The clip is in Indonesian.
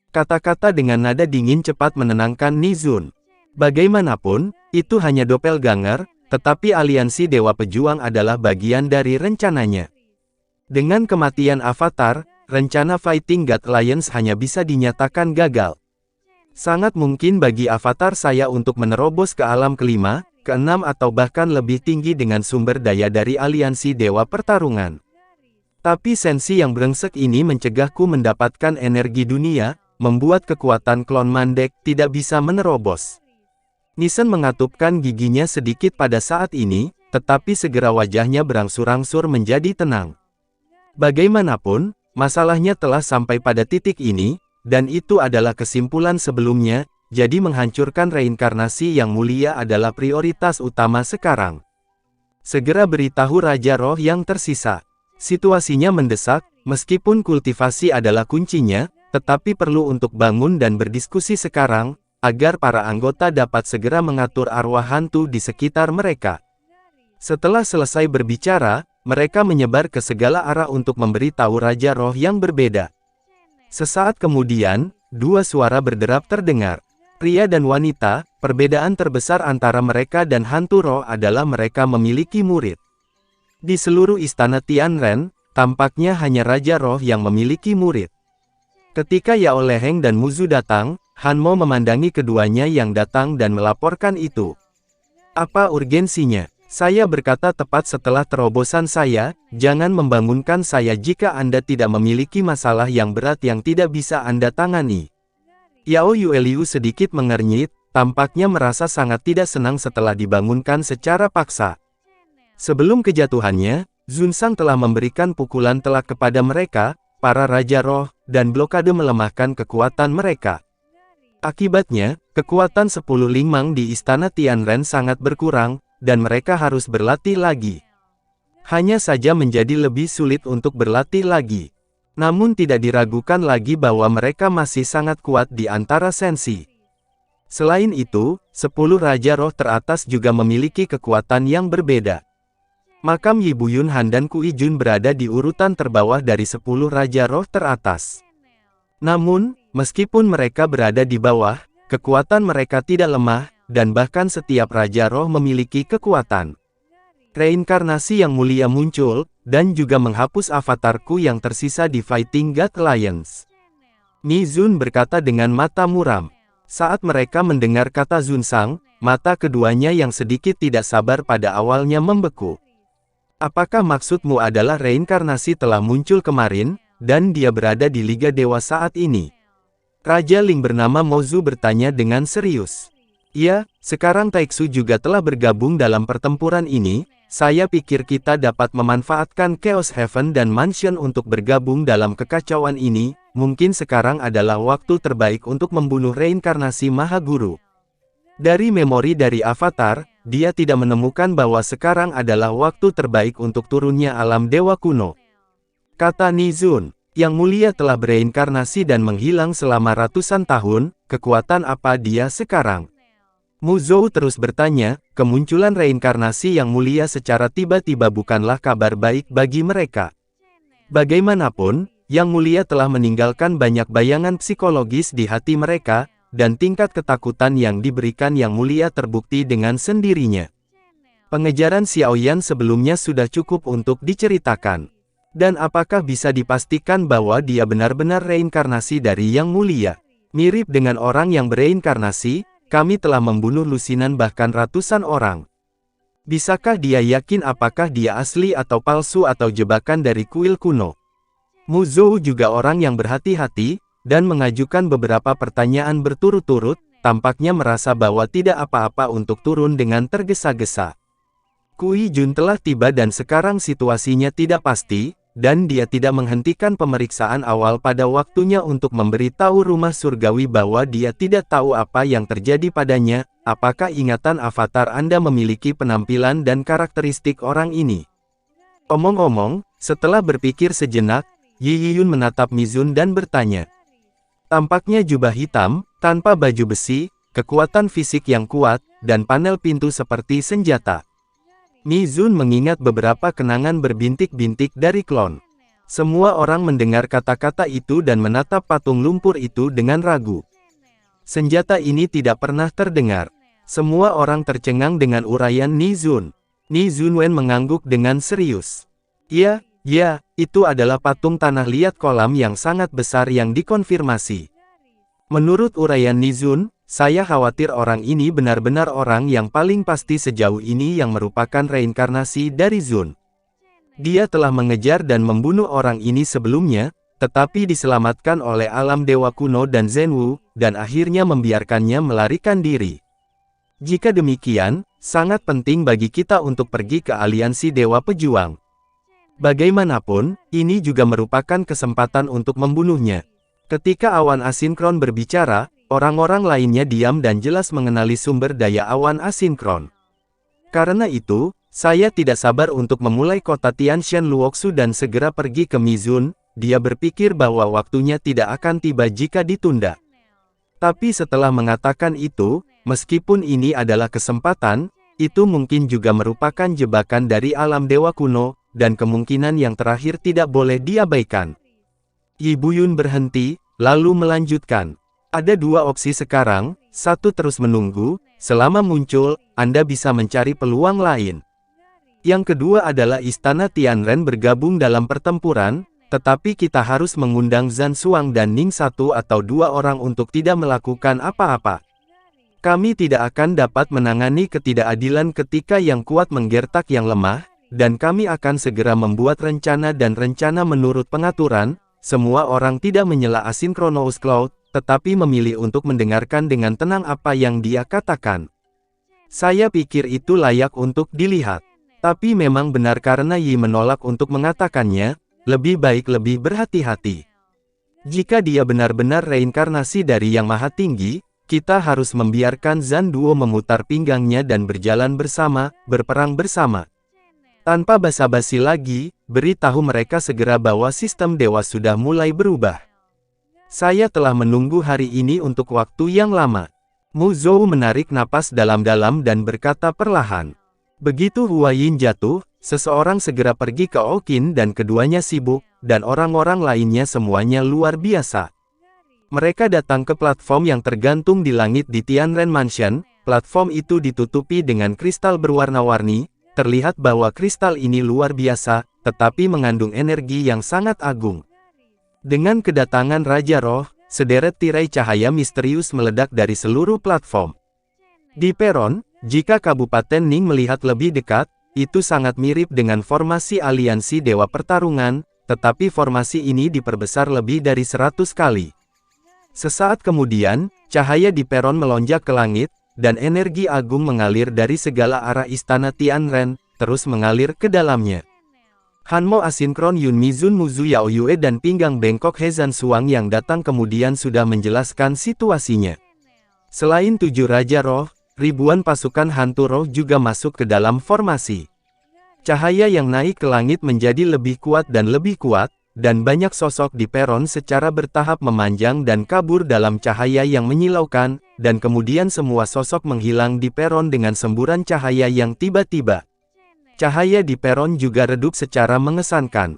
Kata-kata dengan nada dingin cepat menenangkan Nizun. Bagaimanapun, itu hanya doppelganger, tetapi aliansi Dewa Pejuang adalah bagian dari rencananya. Dengan kematian Avatar, rencana Fighting God Alliance hanya bisa dinyatakan gagal. Sangat mungkin bagi Avatar saya untuk menerobos ke alam kelima, keenam atau bahkan lebih tinggi dengan sumber daya dari aliansi Dewa Pertarungan. Tapi sensi yang brengsek ini mencegahku mendapatkan energi dunia, membuat kekuatan klon Mandek tidak bisa menerobos. Nissen mengatupkan giginya sedikit pada saat ini, tetapi segera wajahnya berangsur-angsur menjadi tenang. Bagaimanapun, masalahnya telah sampai pada titik ini, dan itu adalah kesimpulan sebelumnya, jadi menghancurkan reinkarnasi yang mulia adalah prioritas utama sekarang. Segera beritahu Raja Roh yang tersisa. Situasinya mendesak, meskipun kultivasi adalah kuncinya, tetapi perlu untuk bangun dan berdiskusi sekarang, agar para anggota dapat segera mengatur arwah hantu di sekitar mereka. Setelah selesai berbicara, mereka menyebar ke segala arah untuk memberitahu Raja Roh yang berbeda. Sesaat kemudian, dua suara berderap terdengar. Pria dan wanita, perbedaan terbesar antara mereka dan hantu roh adalah mereka memiliki murid. Di seluruh istana Tianren, tampaknya hanya Raja Roh yang memiliki murid. Ketika Yao Leheng dan Muzu datang, Hanmo memandangi keduanya yang datang dan melaporkan itu. Apa urgensinya? Saya berkata tepat setelah terobosan saya, jangan membangunkan saya jika Anda tidak memiliki masalah yang berat yang tidak bisa Anda tangani. Yao Yueliu sedikit mengernyit, tampaknya merasa sangat tidak senang setelah dibangunkan secara paksa. Sebelum kejatuhannya, Zunsang telah memberikan pukulan telak kepada mereka, para Raja Roh, dan blokade melemahkan kekuatan mereka. Akibatnya, kekuatan 10 Lingmang di Istana Tianren sangat berkurang, dan mereka harus berlatih lagi. Hanya saja menjadi lebih sulit untuk berlatih lagi. Namun tidak diragukan lagi bahwa mereka masih sangat kuat di antara sensi. Selain itu, 10 Raja Roh teratas juga memiliki kekuatan yang berbeda. Makam Yi Buyun Han dan Kui Jun berada di urutan terbawah dari 10 Raja Roh teratas. Namun, meskipun mereka berada di bawah, kekuatan mereka tidak lemah, dan bahkan setiap Raja Roh memiliki kekuatan. Reinkarnasi yang mulia muncul, dan juga menghapus avatarku yang tersisa di Fighting God Alliance. Nizun berkata dengan mata muram. Saat mereka mendengar kata Zunsang, mata keduanya yang sedikit tidak sabar pada awalnya membeku. Apakah maksudmu adalah reinkarnasi telah muncul kemarin, dan dia berada di Liga Dewa saat ini? Raja Ling bernama Mozu bertanya dengan serius. Ya, sekarang Taiksu juga telah bergabung dalam pertempuran ini. Saya pikir kita dapat memanfaatkan Chaos Heaven dan Mansion untuk bergabung dalam kekacauan ini. Mungkin sekarang adalah waktu terbaik untuk membunuh reinkarnasi Maha Guru. Dari memori dari Avatar, dia tidak menemukan bahwa sekarang adalah waktu terbaik untuk turunnya alam dewa kuno. Kata Nizun, yang mulia telah bereinkarnasi dan menghilang selama ratusan tahun, kekuatan apa dia sekarang? Muzhou terus bertanya, kemunculan reinkarnasi yang mulia secara tiba-tiba bukanlah kabar baik bagi mereka. Bagaimanapun, yang mulia telah meninggalkan banyak bayangan psikologis di hati mereka, dan tingkat ketakutan yang diberikan yang mulia terbukti dengan sendirinya. Pengejaran Xiaoyan sebelumnya sudah cukup untuk diceritakan. Dan apakah bisa dipastikan bahwa dia benar-benar reinkarnasi dari yang mulia? Mirip dengan orang yang bereinkarnasi, kami telah membunuh lusinan bahkan ratusan orang. Bisakah dia yakin apakah dia asli atau palsu atau jebakan dari kuil kuno? Muzhou juga orang yang berhati-hati, dan mengajukan beberapa pertanyaan berturut-turut, tampaknya merasa bahwa tidak apa-apa untuk turun dengan tergesa-gesa. Kui Jun telah tiba dan sekarang situasinya tidak pasti, dan dia tidak menghentikan pemeriksaan awal pada waktunya untuk memberitahu rumah surgawi bahwa dia tidak tahu apa yang terjadi padanya. Apakah ingatan avatar Anda memiliki penampilan dan karakteristik orang ini? Omong-omong, setelah berpikir sejenak, Yi Yiyun menatap Mizun dan bertanya. Tampaknya jubah hitam, tanpa baju besi, kekuatan fisik yang kuat, dan panel pintu seperti senjata. Mizun mengingat beberapa kenangan berbintik-bintik dari klon. Semua orang mendengar kata-kata itu dan menatap patung lumpur itu dengan ragu. Senjata ini tidak pernah terdengar. Semua orang tercengang dengan uraian Ni Zun. Ni Zunwen mengangguk dengan serius. Ya, itu adalah patung tanah liat kolam yang sangat besar yang dikonfirmasi. Menurut uraian Ni Zun, saya khawatir orang ini benar-benar orang yang paling pasti sejauh ini yang merupakan reinkarnasi dari Zun. Dia telah mengejar dan membunuh orang ini sebelumnya, tetapi diselamatkan oleh alam dewa kuno dan Zhenwu, dan akhirnya membiarkannya melarikan diri. Jika demikian, sangat penting bagi kita untuk pergi ke aliansi Dewa Pejuang. Bagaimanapun, ini juga merupakan kesempatan untuk membunuhnya. Ketika awan asinkron berbicara, orang-orang lainnya diam dan jelas mengenali sumber daya awan asinkron. Karena itu, saya tidak sabar untuk memulai kota Tianshan Luoxu dan segera pergi ke Mizun. Dia berpikir bahwa waktunya tidak akan tiba jika ditunda. Tapi setelah mengatakan itu, meskipun ini adalah kesempatan, itu mungkin juga merupakan jebakan dari alam dewa kuno, dan kemungkinan yang terakhir tidak boleh diabaikan. Yi Buyun berhenti, lalu melanjutkan. Ada dua opsi sekarang, satu terus menunggu, selama muncul, Anda bisa mencari peluang lain. Yang kedua adalah Istana Tianren bergabung dalam pertempuran, tetapi kita harus mengundang Zhan Xuang dan Ning satu atau dua orang untuk tidak melakukan apa-apa. Kami tidak akan dapat menangani ketidakadilan ketika yang kuat menggertak yang lemah, dan kami akan segera membuat rencana dan rencana menurut pengaturan. Semua orang tidak menyela Asynchronous Cloud, tetapi memilih untuk mendengarkan dengan tenang apa yang dia katakan. Saya pikir itu layak untuk dilihat. Tapi memang benar karena Yi menolak untuk mengatakannya, lebih baik lebih berhati-hati. Jika dia benar-benar reinkarnasi dari Yang Maha Tinggi, kita harus membiarkan Zhan Duo memutar pinggangnya dan berjalan bersama, berperang bersama. Tanpa basa-basi lagi, beritahu mereka segera bahwa sistem dewa sudah mulai berubah. Saya telah menunggu hari ini untuk waktu yang lama. Mu Zhou menarik napas dalam-dalam dan berkata perlahan. Begitu Hua Yin jatuh, seseorang segera pergi ke Okin dan keduanya sibuk, dan orang-orang lainnya semuanya luar biasa. Mereka datang ke platform yang tergantung di langit di Tianren Mansion. Platform itu ditutupi dengan kristal berwarna-warni. Terlihat bahwa kristal ini luar biasa, tetapi mengandung energi yang sangat agung. Dengan kedatangan Raja Roh, sederet tirai cahaya misterius meledak dari seluruh platform. Di peron, jika Kabupaten Ning melihat lebih dekat, itu sangat mirip dengan formasi aliansi Dewa Pertarungan, tetapi formasi ini diperbesar lebih dari 100 kali. Sesaat kemudian, cahaya di peron melonjak ke langit, dan energi agung mengalir dari segala arah istana Tianren, terus mengalir ke dalamnya. Hanmo Asinkron Yun Mizun Muzu Yao Yue dan pinggang bengkok Zhan Xuang yang datang kemudian sudah menjelaskan situasinya. Selain 7 Raja Roh, ribuan pasukan hantu roh juga masuk ke dalam formasi. Cahaya yang naik ke langit menjadi lebih kuat, dan banyak sosok di peron secara bertahap memanjang dan kabur dalam cahaya yang menyilaukan, dan kemudian semua sosok menghilang di peron dengan semburan cahaya yang tiba-tiba. Cahaya di peron juga redup secara mengesankan.